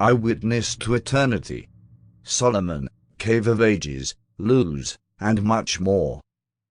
Eyewitness to Eternity, Solomon, Cave of Ages, Luz, and much more.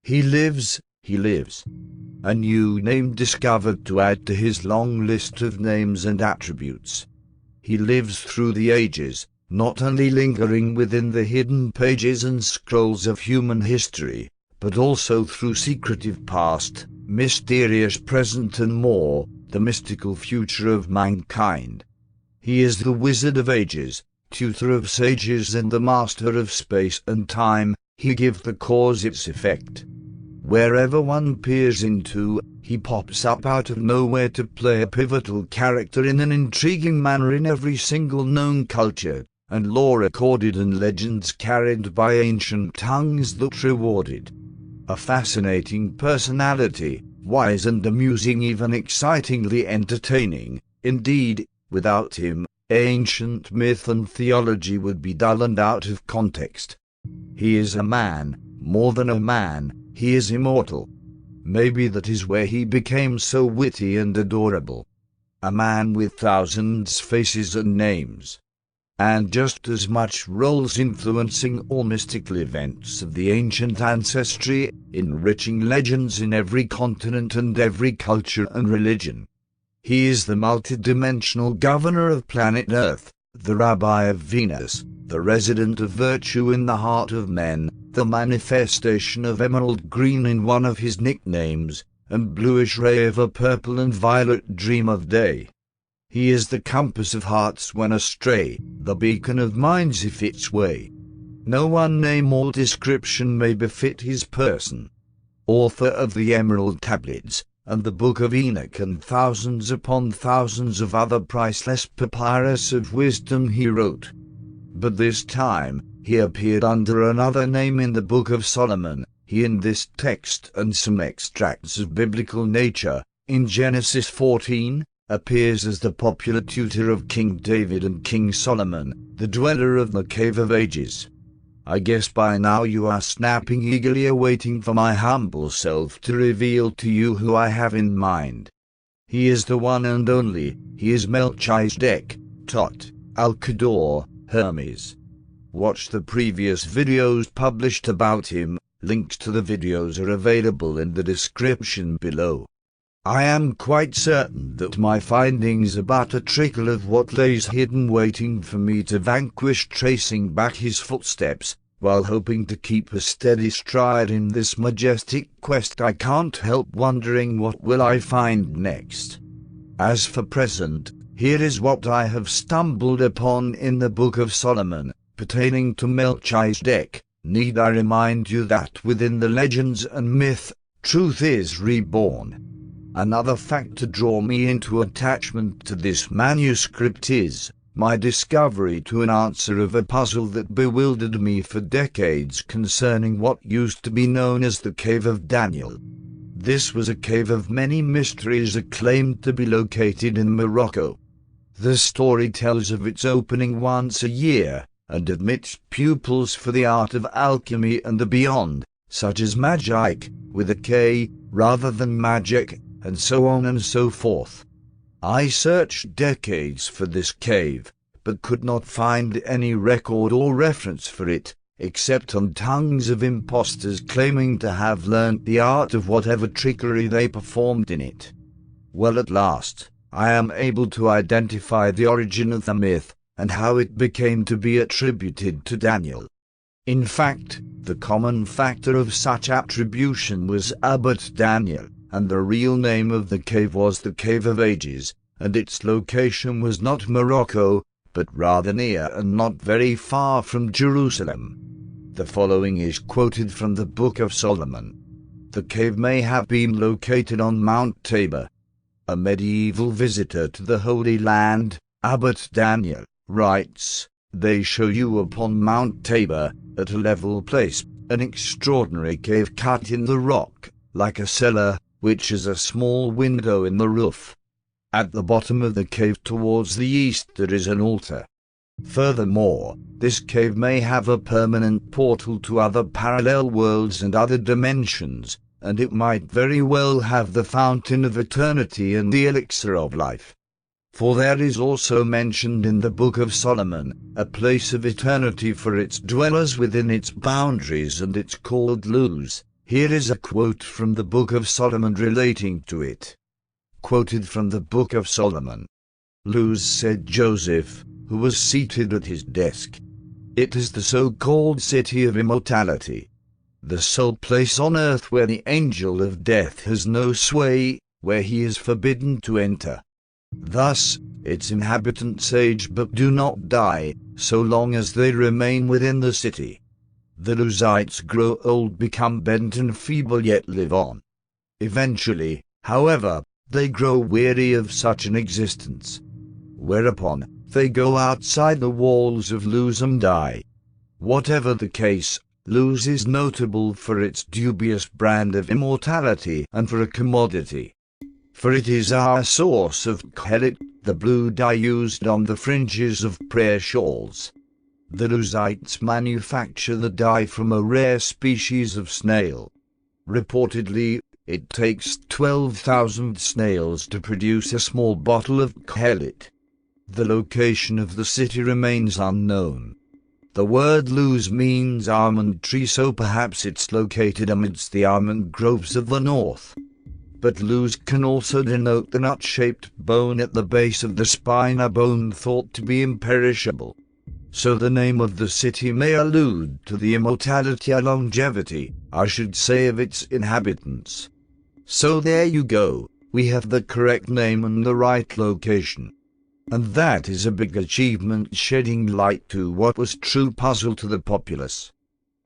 He lives. A new name discovered to add to his long list of names and attributes. He lives through the ages, not only lingering within the hidden pages and scrolls of human history, but also through secretive past, mysterious present and more, the mystical future of mankind. He is the Wizard of Ages, tutor of sages and the master of space and time. He gives the cause its effect. Wherever one peers into, he pops up out of nowhere to play a pivotal character in an intriguing manner in every single known culture, and lore recorded and legends carried by ancient tongues that rewarded. A fascinating personality, wise and amusing, even excitingly entertaining. Indeed, without him, ancient myth and theology would be dull and out of context. He is a man, more than a man, he is immortal. Maybe that is where he became so witty and adorable. A man with thousands faces and names. And just as much roles influencing all mystical events of the ancient ancestry, enriching legends in every continent and every culture and religion. He is the multidimensional governor of planet Earth, the rabbi of Venus, the resident of virtue in the heart of men, the manifestation of emerald green in one of his nicknames, and bluish ray of a purple and violet dream of day. He is the compass of hearts when astray, the beacon of minds if its way. No one name or description may befit his person. Author of the Emerald Tablets, and the Book of Enoch, and thousands upon thousands of other priceless papyrus of wisdom he wrote. But this time, he appeared under another name in the Book of Solomon. He in this text and some extracts of biblical nature, in Genesis 14, appears as the popular tutor of King David and King Solomon, the dweller of the Cave of Ages. I guess by now you are snapping eagerly awaiting for my humble self to reveal to you who I have in mind. He is the one and only. He is Melchizedek, Tot, Al-Kador, Hermes. Watch the previous videos published about him. Links to the videos are available in the description below. I am quite certain that my findings are but a trickle of what lays hidden waiting for me to vanquish, tracing back his footsteps, while hoping to keep a steady stride in this majestic quest. I can't help wondering what will I find next. As for present, here is what I have stumbled upon in the Book of Solomon, pertaining to Melchizedek. Need I remind you that within the legends and myth, truth is reborn? Another fact to draw me into attachment to this manuscript is my discovery to an answer of a puzzle that bewildered me for decades concerning what used to be known as the Cave of Daniel. This was a cave of many mysteries acclaimed to be located in Morocco. The story tells of its opening once a year, and admits pupils for the art of alchemy and the beyond, such as magic, with a K, rather than magic, and so on and so forth. I searched decades for this cave, but could not find any record or reference for it, except on tongues of impostors claiming to have learnt the art of whatever trickery they performed in it. Well, at last, I am able to identify the origin of the myth, and how it became to be attributed to Daniel. In fact, the common factor of such attribution was Abbot Daniel, and the real name of the cave was the Cave of Ages, and its location was not Morocco, but rather near and not very far from Jerusalem. The following is quoted from the Book of Solomon. The cave may have been located on Mount Tabor. A medieval visitor to the Holy Land, Abbot Daniel, writes, "They show you upon Mount Tabor, at a level place, an extraordinary cave cut in the rock, like a cellar, which is a small window in the roof. At the bottom of the cave towards the east there is an altar. Furthermore, this cave may have a permanent portal to other parallel worlds and other dimensions, and it might very well have the fountain of eternity and the elixir of life. For there is also mentioned in the Book of Solomon a place of eternity for its dwellers within its boundaries, and it's called Luz. Here is a quote from the Book of Solomon relating to it. Quoted from the Book of Solomon. Luz said Joseph, who was seated at his desk, "It is the so-called city of immortality, the sole place on earth where the angel of death has no sway, where he is forbidden to enter. Thus, its inhabitants age but do not die, so long as they remain within the city. The Luzites grow old, become bent and feeble, yet live on. Eventually, however, they grow weary of such an existence. Whereupon, they go outside the walls of Luz and die. Whatever the case, Luz is notable for its dubious brand of immortality and for a commodity. For it is our source of khelit, the blue dye used on the fringes of prayer shawls. The Luzites manufacture the dye from a rare species of snail. Reportedly, it takes 12,000 snails to produce a small bottle of khelit. The location of the city remains unknown. The word Luz means almond tree, so perhaps it's located amidst the almond groves of the north. But Luz can also denote the nut-shaped bone at the base of the spine, a bone thought to be imperishable. So the name of the city may allude to the immortality or longevity, I should say, of its inhabitants. So there you go, we have the correct name and the right location. And that is a big achievement, shedding light to what was true puzzle to the populace.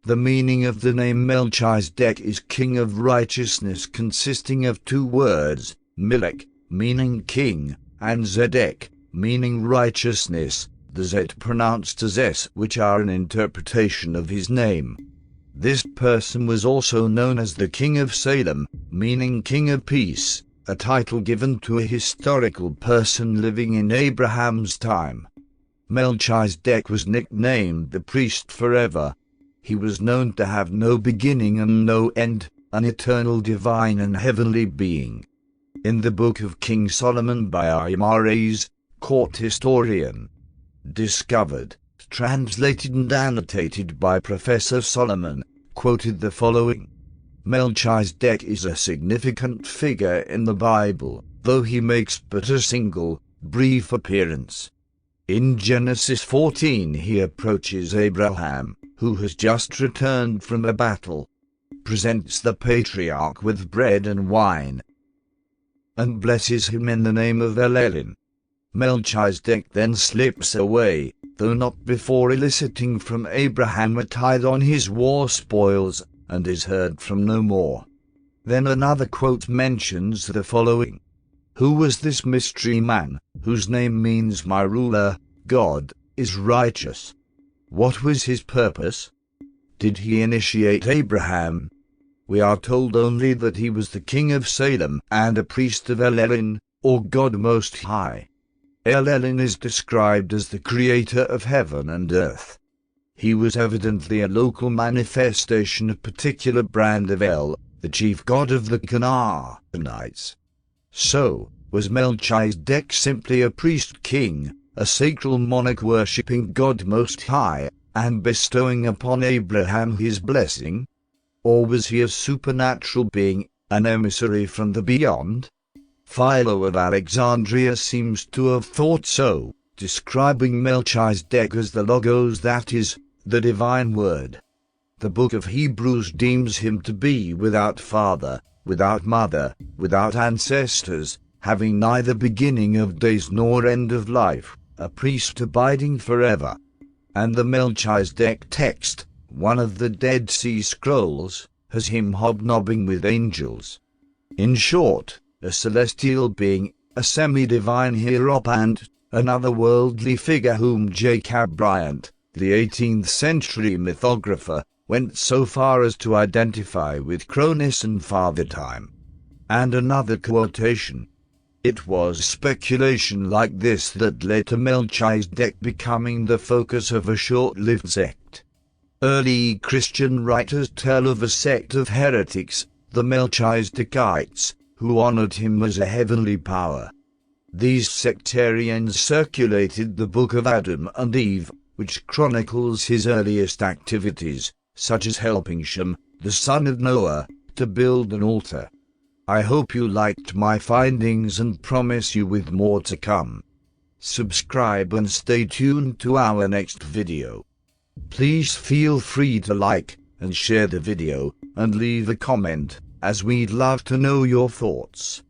The meaning of the name Melchizedek is King of Righteousness, consisting of two words, Melech, meaning king, and Zedek, meaning righteousness, the Z pronounced as S, which are an interpretation of his name. This person was also known as the King of Salem, meaning King of Peace, a title given to a historical person living in Abraham's time. Melchizedek was nicknamed the priest forever. He was known to have no beginning and no end, an eternal divine and heavenly being. In the Book of King Solomon by Eyewitness, court historian, discovered, translated and annotated by Professor Solomon, quoted the following: Melchizedek is a significant figure in the Bible, though he makes but a single, brief appearance. In Genesis 14 he approaches Abraham, who has just returned from a battle, presents the patriarch with bread and wine, and blesses him in the name of El. Melchizedek then slips away, though not before eliciting from Abraham a tithe on his war spoils, and is heard from no more. Then another quote mentions the following: Who was this mystery man, whose name means my ruler, God, is righteous? What was his purpose? Did he initiate Abraham? We are told only that he was the king of Salem and a priest of El, or God Most High. El is described as the creator of heaven and earth. He was evidently a local manifestation of a particular brand of El, the chief god of the Canaanites. So, was Melchizedek simply a priest-king, a sacral monarch worshipping God Most High, and bestowing upon Abraham his blessing? Or was he a supernatural being, an emissary from the beyond? Philo of Alexandria seems to have thought so, describing Melchizedek as the Logos, that is, the divine word. The book of Hebrews deems him to be without father, without mother, without ancestors, having neither beginning of days nor end of life, a priest abiding forever. And the Melchizedek text, one of the Dead Sea Scrolls, has him hobnobbing with angels. In short, a celestial being, a semi-divine hierophant, another worldly figure whom Jacob Bryant, the 18th century mythographer, went so far as to identify with Cronus and Father Time. And another quotation: It was speculation like this that led to Melchizedek becoming the focus of a short-lived sect. Early Christian writers tell of a sect of heretics, the Melchizedekites, who honored him as a heavenly power. These sectarians circulated the Book of Adam and Eve, which chronicles his earliest activities, such as helping Shem, the son of Noah, to build an altar. I hope you liked my findings and promise you with more to come. Subscribe and stay tuned to our next video. Please feel free to like and share the video and leave a comment, as we'd love to know your thoughts.